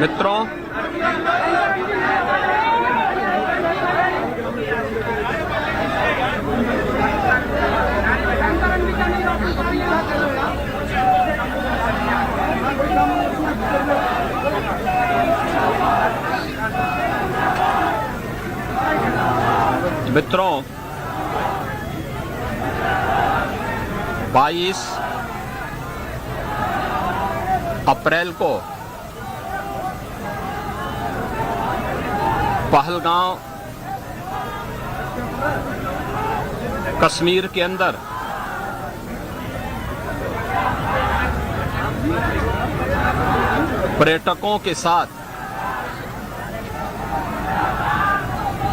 मित्रों, मित्रों 22 अप्रैल को पहलगांव कश्मीर के अंदर पर्यटकों के साथ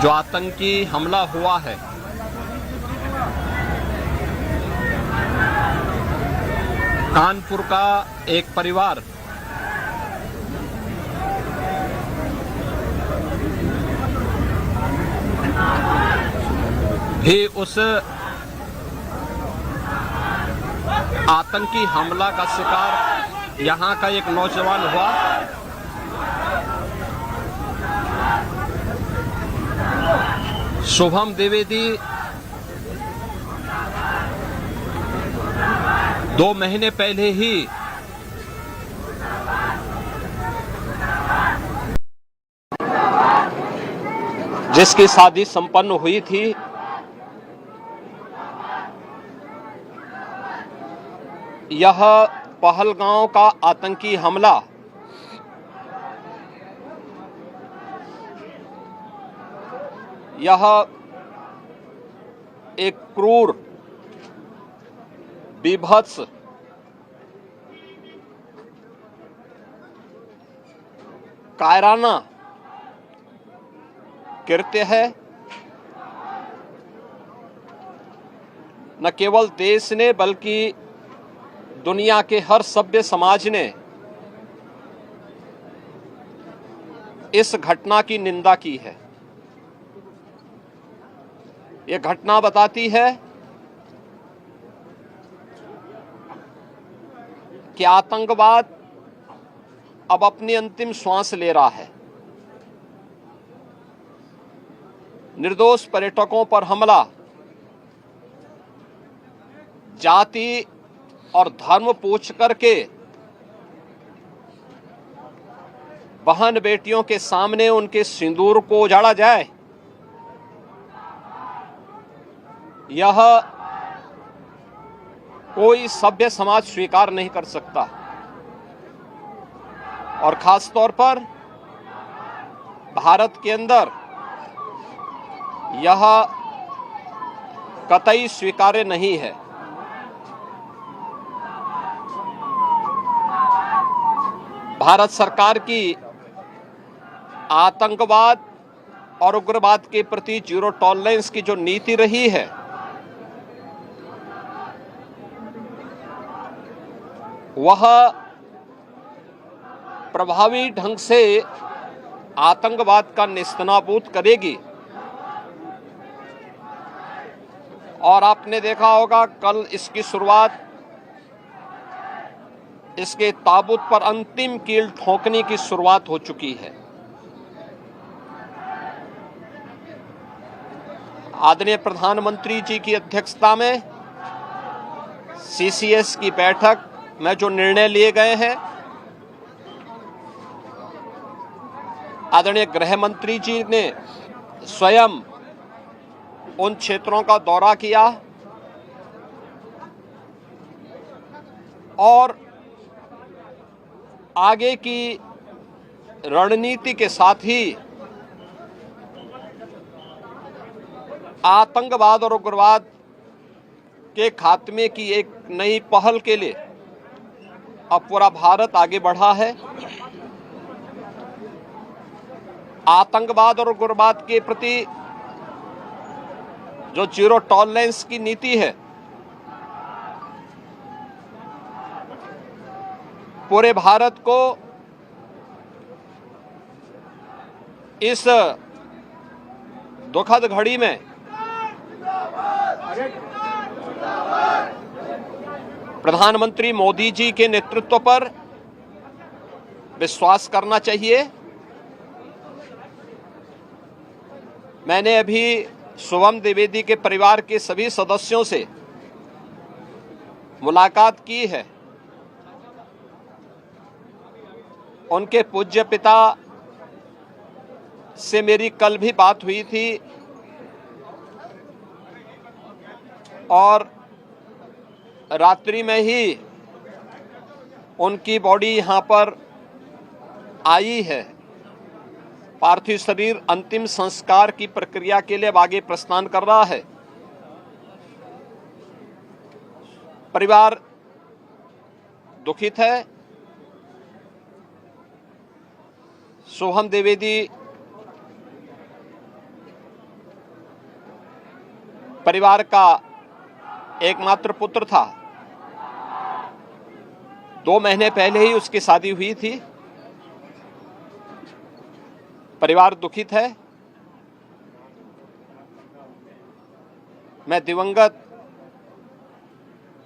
जो आतंकी हमला हुआ है, कानपुर का एक परिवार भी उस आतंकी हमला का शिकार यहां का एक नौजवान हुआ। शुभम द्विवेदी 2 महीने पहले ही जिसकी शादी संपन्न हुई थी, यह पहलगांव का आतंकी हमला यह एक क्रूर, बीभत्स, कायराना कृत्य है। न केवल देश ने बल्कि दुनिया के हर सभ्य समाज ने इस घटना की निंदा की है। यह घटना बताती है कि आतंकवाद अब अपनी अंतिम श्वास ले रहा है। निर्दोष पर्यटकों पर हमला जाति और धर्म पूछ करके बहन बेटियों के सामने उनके सिंदूर को उजाड़ा जाए, यह कोई सभ्य समाज स्वीकार नहीं कर सकता। और खास तौर पर भारत के अंदर यह कतई स्वीकार्य नहीं है। भारत सरकार की आतंकवाद और उग्रवाद के प्रति जीरो टॉलरेंस की जो नीति रही है, वह प्रभावी ढंग से आतंकवाद का नेस्तनाबूद करेगी। और आपने देखा होगा, कल इसकी शुरुआत, इसके ताबूत पर अंतिम कील ठोकने की शुरुआत हो चुकी है। आदरणीय प्रधानमंत्री जी की अध्यक्षता में सीसीएस की बैठक में जो निर्णय लिए गए हैं, आदरणीय गृह मंत्री जी ने स्वयं उन क्षेत्रों का दौरा किया और आगे की रणनीति के साथ ही आतंकवाद और उग्रवाद के खात्मे की एक नई पहल के लिए अब पूरा भारत आगे बढ़ा है। आतंकवाद और उग्रवाद के प्रति जो जीरो टॉलरेंस की नीति है, पूरे भारत को इस दुखद घड़ी में प्रधानमंत्री मोदी जी के नेतृत्व पर विश्वास करना चाहिए। मैंने अभी शुभम द्विवेदी के परिवार के सभी सदस्यों से मुलाकात की है। उनके पूज्य पिता से मेरी कल भी बात हुई थी और रात्रि में ही उनकी बॉडी यहाँ पर आई है। पार्थिव शरीर अंतिम संस्कार की प्रक्रिया के लिए आगे प्रस्थान कर रहा है। परिवार दुखित है। शुभम द्विवेदी परिवार का एकमात्र पुत्र था। 2 महीने पहले ही उसकी शादी हुई थी। परिवार दुखित है। मैं दिवंगत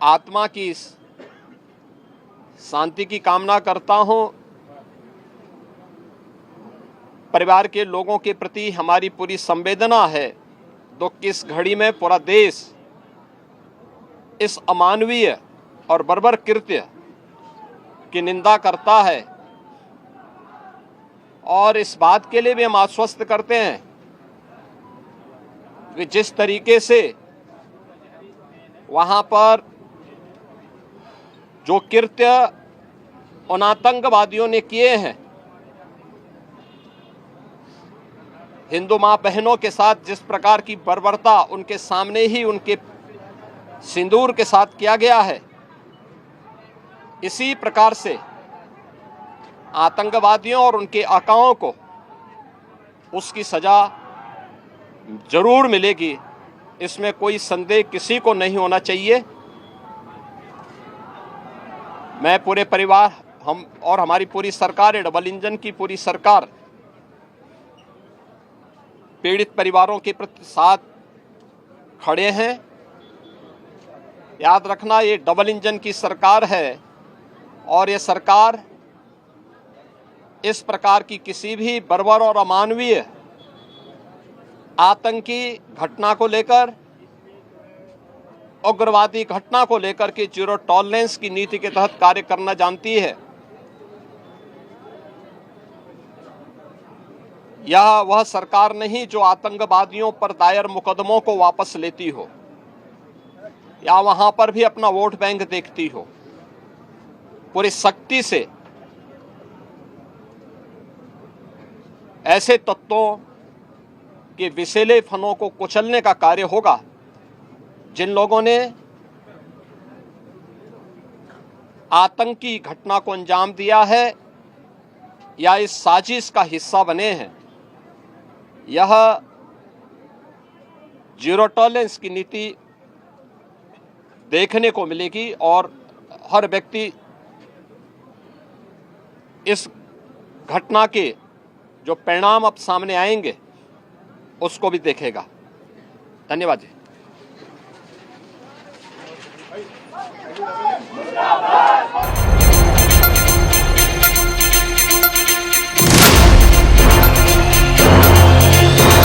आत्मा की शांति की कामना करता हूं। परिवार के लोगों के प्रति हमारी पूरी संवेदना है। दुख की इस घड़ी में पूरा देश इस अमानवीय और बर्बर कृत्य की निंदा करता है और इस बात के लिए भी हम आश्वस्त करते हैं कि जिस तरीके से वहां पर जो कृत्य उन आतंकवादियों ने किए हैं, हिंदू मां बहनों के साथ जिस प्रकार की बर्बरता उनके सामने ही उनके सिंदूर के साथ किया गया है, इसी प्रकार से आतंकवादियों और उनके आकाओं को उसकी सजा जरूर मिलेगी। इसमें कोई संदेह किसी को नहीं होना चाहिए। मैं पूरे परिवार, हम और हमारी पूरी सरकार, डबल इंजन की पूरी सरकार पीड़ित परिवारों के प्रति साथ खड़े हैं। याद रखना, ये डबल इंजन की सरकार है और ये सरकार इस प्रकार की किसी भी बर्बर और अमानवीय आतंकी घटना को लेकर, उग्रवादी घटना को लेकर के जीरो टॉलरेंस की नीति के तहत कार्य करना जानती है। यह वह सरकार नहीं जो आतंकवादियों पर दायर मुकदमों को वापस लेती हो या वहां पर भी अपना वोट बैंक देखती हो। पूरी सख्ती से ऐसे तत्वों के विषैले फनों को कुचलने का कार्य होगा जिन लोगों ने आतंकी घटना को अंजाम दिया है या इस साजिश का हिस्सा बने हैं। यह जीरो टॉलरेंस की नीति देखने को मिलेगी और हर व्यक्ति इस घटना के जो परिणाम अब सामने आएंगे उसको भी देखेगा। धन्यवाद जी।